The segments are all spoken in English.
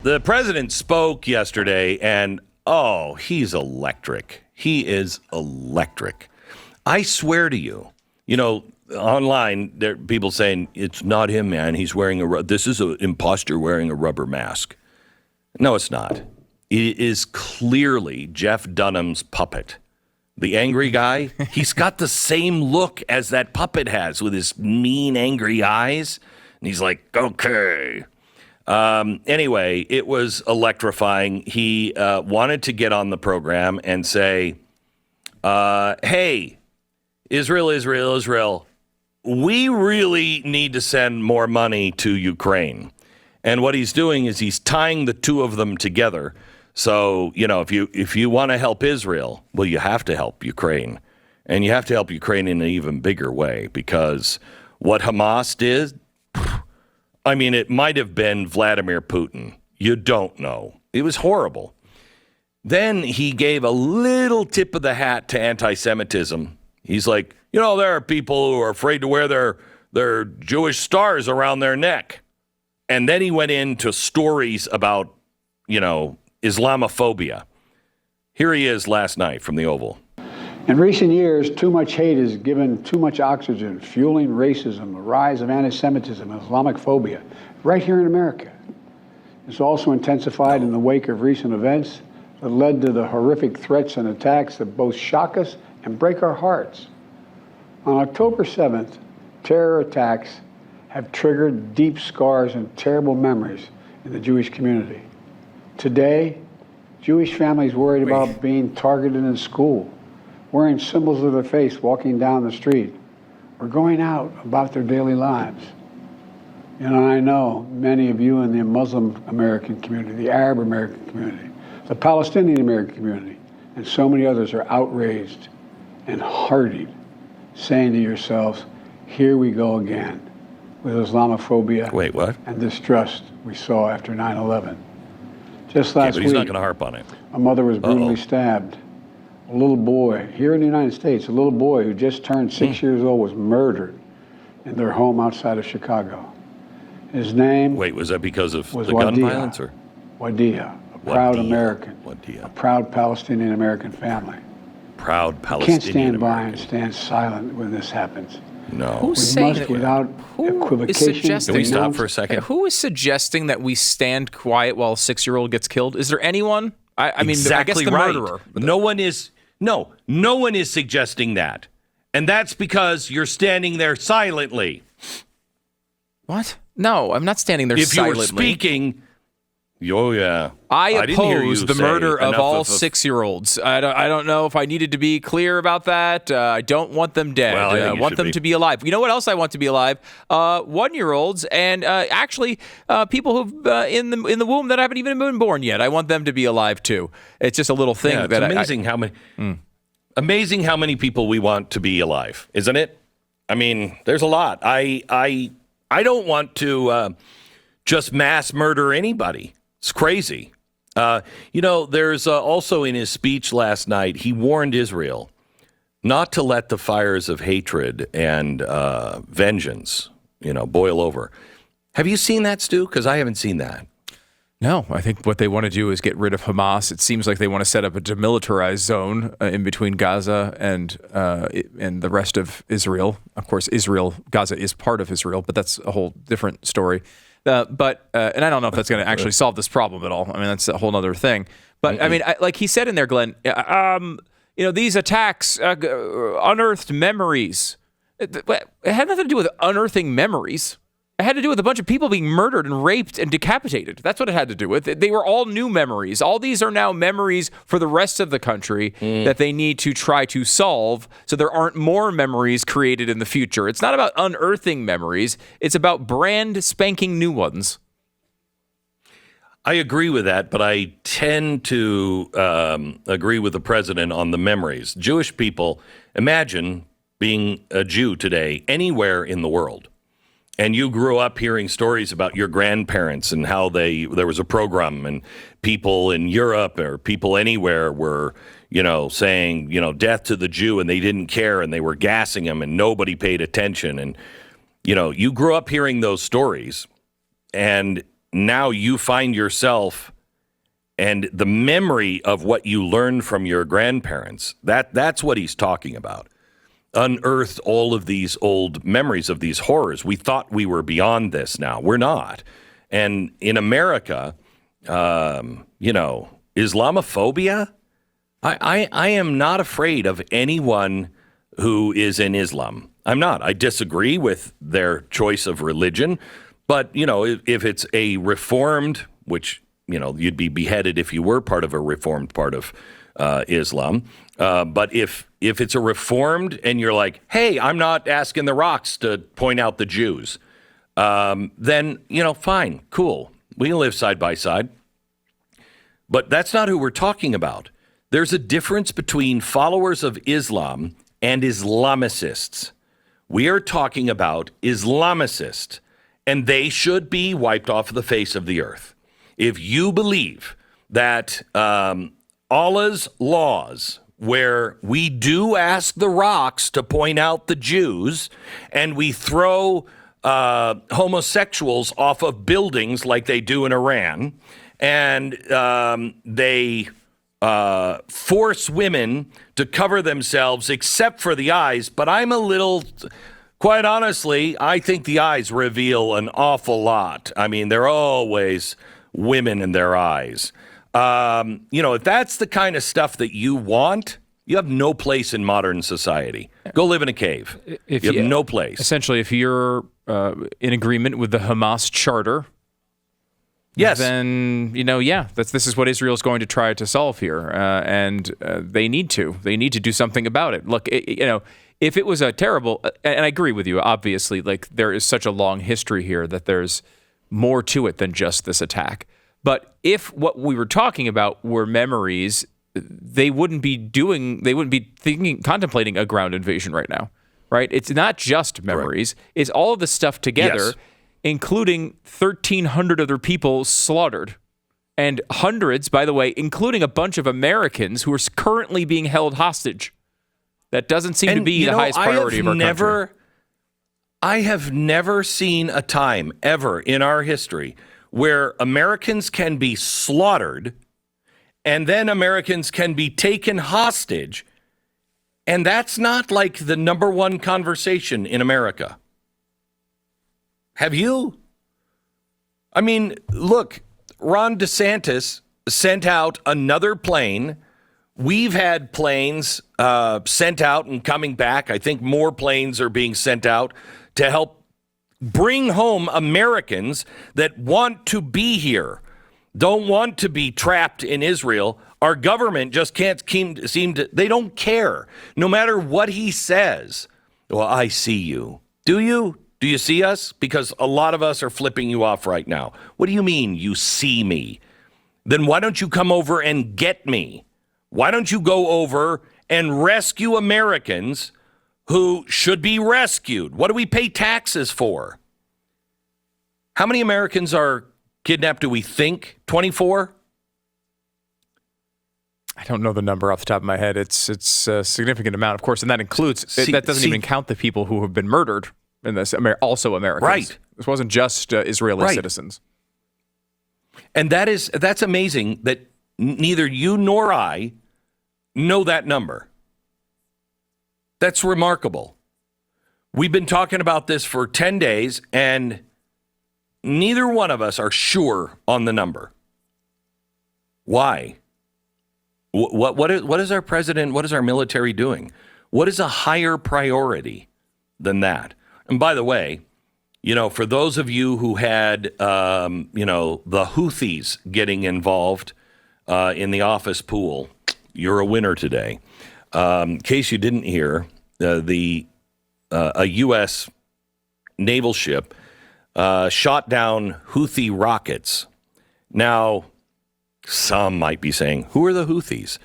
The president spoke yesterday, and he's electric. He is electric. I swear to you, online there are people saying it's not him, man. He's wearing this is an imposter wearing a rubber mask. No, it's not. It is clearly Jeff Dunham's puppet. The angry guy, he's got the same look as that puppet has with his mean, angry eyes. And he's like, okay. Anyway, it was electrifying. He wanted to get on the program and say, hey, Israel, we really need to send more money to Ukraine. And what he's doing is he's tying the two of them together. So, if you want to help Israel, well, you have to help Ukraine. And you have to help Ukraine in an even bigger way, because what Hamas did, it might have been Vladimir Putin. You don't know. It was horrible. Then he gave a little tip of the hat to antisemitism. He's like, there are people who are afraid to wear their Jewish stars around their neck. And then he went into stories about, Islamophobia. Here he is last night from the Oval. In recent years, too much hate has given too much oxygen, fueling racism, the rise of antisemitism, and Islamophobia, right here in America. It's also intensified in the wake of recent events that led to the horrific threats and attacks that both shock us and break our hearts. On October 7th, terror attacks have triggered deep scars and terrible memories in the Jewish community. Today, Jewish families worried about being targeted in school, wearing symbols of their faith, walking down the street, or going out about their daily lives. I know many of you in the Muslim American community, the Arab American community, the Palestinian American community, and so many others are outraged and heartened, saying to yourselves, here we go again with Islamophobia and distrust we saw after 9/11. Just last week, he's not going to harp on it. A mother was brutally stabbed. A little boy, here in the United States, a little boy who just turned 6 years old was murdered in their home outside of Chicago. His name was that because of the Wadea, gun violence? Or? Wadea, a proud American, Wadea. A proud Palestinian American family. Proud Palestinian You can't stand by American. and stand silent when this happens. No. Who's saying that? Without equivocation. Can we stop for a second? Who is suggesting that we stand quiet while a 6-year-old gets killed? Is there anyone? I mean, exactly I guess the right. murderer. No one is suggesting that. And that's because you're standing there silently. What? No, I'm not standing there if silently. If you were speaking, yeah. I didn't hear you oppose the say murder of enough all 6-year-olds. I don't know if I needed to be clear about that. I don't want them dead. Well, I want them to be alive. You know what else I want to be alive? 1-year-olds and actually people who've in the womb that haven't even been born yet. I want them to be alive too. It's just a little thing it's amazing how many. Amazing how many people we want to be alive, isn't it? I mean, there's a lot. I don't want to just mass murder anybody. It's crazy. There's also in his speech last night, he warned Israel not to let the fires of hatred and vengeance, boil over. Have you seen that, Stu? Because I haven't seen that. No, I think what they want to do is get rid of Hamas. It seems like they want to set up a demilitarized zone in between Gaza and the rest of Israel. Of course, Gaza is part of Israel, but that's a whole different story. And I don't know if that's going to actually solve this problem at all. I mean, that's a whole other thing. But I mean, like he said in there, Glenn, these attacks unearthed memories. It had nothing to do with unearthing memories. It had to do with a bunch of people being murdered and raped and decapitated. That's what it had to do with. They were all new memories. All these are now memories for the rest of the country that they need to try to solve so there aren't more memories created in the future. It's not about unearthing memories. It's about brand spanking new ones. I agree with that, but I tend to agree with the president on the memories. Jewish people, imagine being a Jew today anywhere in the world. And you grew up hearing stories about your grandparents and how there was a program and people in Europe or people anywhere were, saying, death to the Jew, and they didn't care and they were gassing them and nobody paid attention. And, you grew up hearing those stories. And now you find yourself and the memory of what you learned from your grandparents. That's what he's talking about. Unearthed all of these old memories of these horrors. We thought we were beyond this now. We're not. And in America, Islamophobia, I am not afraid of anyone who is in Islam. I'm not. I disagree with their choice of religion. But, if it's a reformed, which, you'd be beheaded if you were part of a reformed part of Islam. But if it's a reformed and you're like, hey, I'm not asking the rocks to point out the Jews, then, fine, cool. We can live side by side. But that's not who we're talking about. There's a difference between followers of Islam and Islamicists. We are talking about Islamicists, and they should be wiped off the face of the earth. If you believe that Allah's laws, where we do ask the rocks to point out the Jews, and we throw homosexuals off of buildings like they do in Iran, and they force women to cover themselves except for the eyes. But quite honestly, I think the eyes reveal an awful lot. I mean, they're always women in their eyes. If that's the kind of stuff that you want, you have no place in modern society. Go live in a cave. You have no place. Essentially, if you're in agreement with the Hamas charter, yes, then this is what Israel is going to try to solve here, and they need to do something about it. Look, if it was a terrible, and I agree with you, obviously, like there is such a long history here that there's more to it than just this attack. But if what we were talking about were memories, they wouldn't be contemplating a ground invasion right now, right? It's not just memories; it's all of the stuff together. Yes. Including 1,300 other people slaughtered, and hundreds, by the way, including a bunch of Americans who are currently being held hostage. That doesn't seem to be the highest priority of our country. I have never seen a time ever in our history where Americans can be slaughtered and then Americans can be taken hostage, and that's not like the number one conversation in America. Have you? I mean, look, Ron DeSantis sent out another plane. We've had planes sent out and coming back. I think more planes are being sent out to help bring home Americans that want to be here, don't want to be trapped in Israel. Our government just can't seem to, they don't care. No matter what he says. Well, I see you. Do you? Do you see us? Because a lot of us are flipping you off right now. What do you mean you see me? Then why don't you come over and get me? Why don't you go over and rescue Americans who should be rescued? What do we pay taxes for? How many Americans are kidnapped, do we think? 24? I don't know the number off the top of my head. It's a significant amount, of course, and that includes, that doesn't even count the people who have been murdered. And this also Americans. Right. This wasn't just Israeli citizens. And that's amazing that neither you nor I know that number. That's remarkable. We've been talking about this for 10 days, and neither one of us are sure on the number. Why? What is our president, what is our military doing? What is a higher priority than that? And by the way, for those of you who had, the Houthis getting involved in the office pool, you're a winner today. In case you didn't hear, a U.S. naval ship shot down Houthi rockets. Now, some might be saying, who are the Houthis?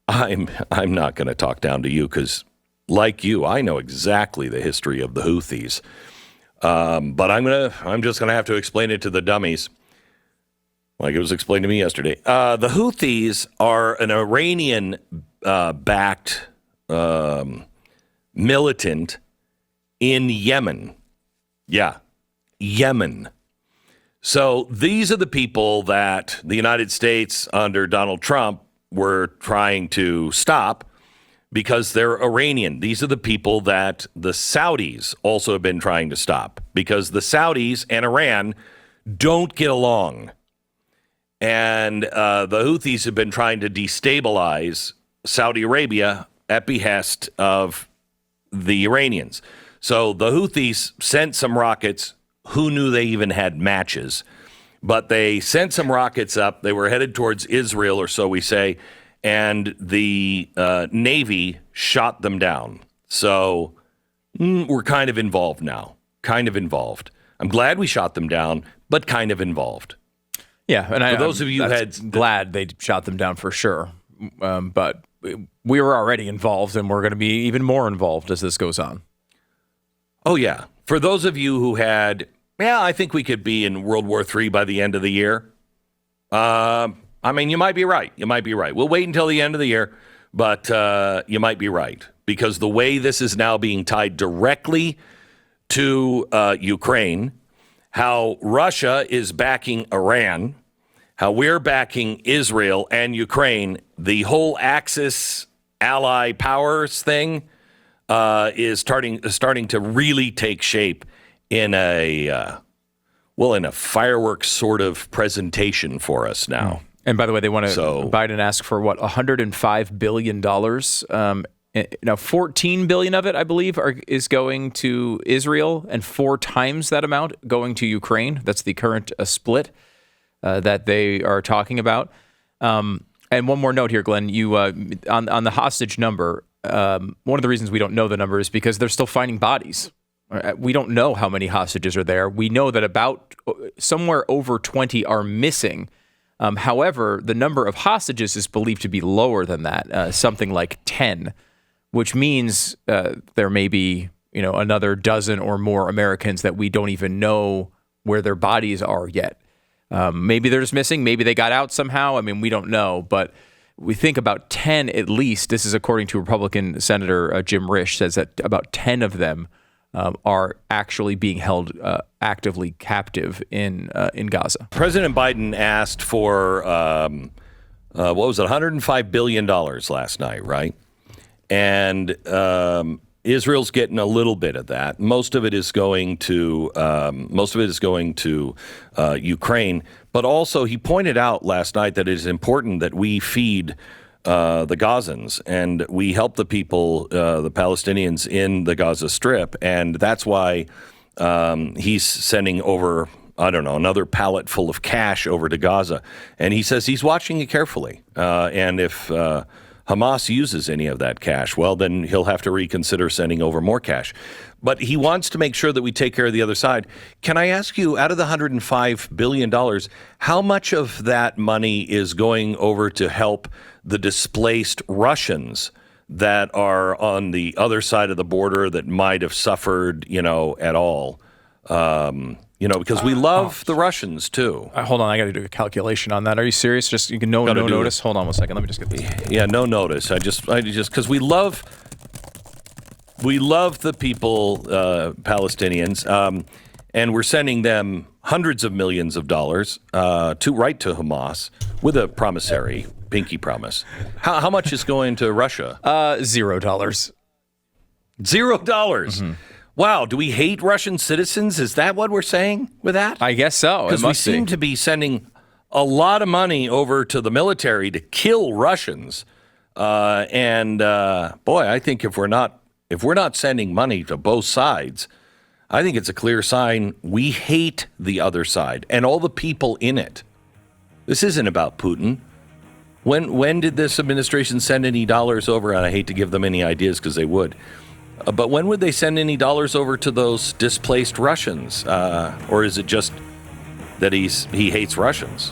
I'm not going to talk down to you because, like you, I know exactly the history of the Houthis. But I'm just gonna have to explain it to the dummies, like it was explained to me yesterday. The Houthis are an Iranian backed militant in Yemen. Yeah, Yemen. So these are the people that the United States under Donald Trump were trying to stop because they're Iranian. These are the people that the Saudis also have been trying to stop because the Saudis and Iran don't get along. And the Houthis have been trying to destabilize Saudi Arabia at behest of the Iranians. So the Houthis sent some rockets. Who knew they even had matches? But they sent some rockets up. They were headed towards Israel, or so we say, and the Navy shot them down. So we're kind of involved now. Kind of involved. I'm glad we shot them down, but kind of involved. Yeah, and for those of you who had glad they shot them down for sure. But we were already involved, and we're going to be even more involved as this goes on. Oh, yeah. For those of you who had, I think we could be in World War III by the end of the year. I mean, you might be right. You might be right. We'll wait until the end of the year, but you might be right. Because the way this is now being tied directly to Ukraine, how Russia is backing Iran, how we're backing Israel and Ukraine, the whole Axis ally powers thing is starting to really take shape in a fireworks sort of presentation for us now. And by the way, they want to Biden asked for what, $105 billion. Now, $14 billion of it, I believe, is going to Israel, and 4 times that amount going to Ukraine. That's the current split that they are talking about. And one more note here, Glenn. You on the hostage number. One of the reasons we don't know the number is because they're still finding bodies. We don't know how many hostages are there. We know that about somewhere over 20 are missing. However, the number of hostages is believed to be lower than that, something like 10. Which means there may be, another dozen or more Americans that we don't even know where their bodies are yet. Maybe they're just missing. Maybe they got out somehow. I mean, we don't know. But we think about 10 at least. This is according to Republican Senator Jim Risch, says that about 10 of them are actually being held actively captive in Gaza. President Biden asked for, $105 billion last night, right? And Israel's getting a little bit of that. Most of it is going to Ukraine. But also, he pointed out last night that it is important that we feed the Gazans and we help the people, the Palestinians in the Gaza Strip, and that's why he's sending over, another pallet full of cash over to Gaza. And he says he's watching it carefully, and if Hamas uses any of that cash, well, then he'll have to reconsider sending over more cash. But he wants to make sure that we take care of the other side. Can I ask you, out of the $105 billion, how much of that money is going over to help the displaced Russians that are on the other side of the border that might have suffered, at all? Because we love the Russians too. Hold on, I got to do a calculation on that. Are you serious? Just no notice. Hold on one second. Let me just get this. Yeah, no notice. I just because we love the people, Palestinians, and we're sending them hundreds of millions of dollars to Hamas with a promissory pinky promise. How much is going to Russia? $0. $0. Mm-hmm. Wow, do we hate Russian citizens? Is that what we're saying with that? I guess so. Because we seem to be sending a lot of money over to the military to kill Russians. Boy, I think if we're not sending money to both sides, I think it's a clear sign we hate the other side and all the people in it. This isn't about Putin. When did this administration send any dollars over? And I hate to give them any ideas because they would. But when would they send any dollars over to those displaced Russians? Or is it just that he hates Russians?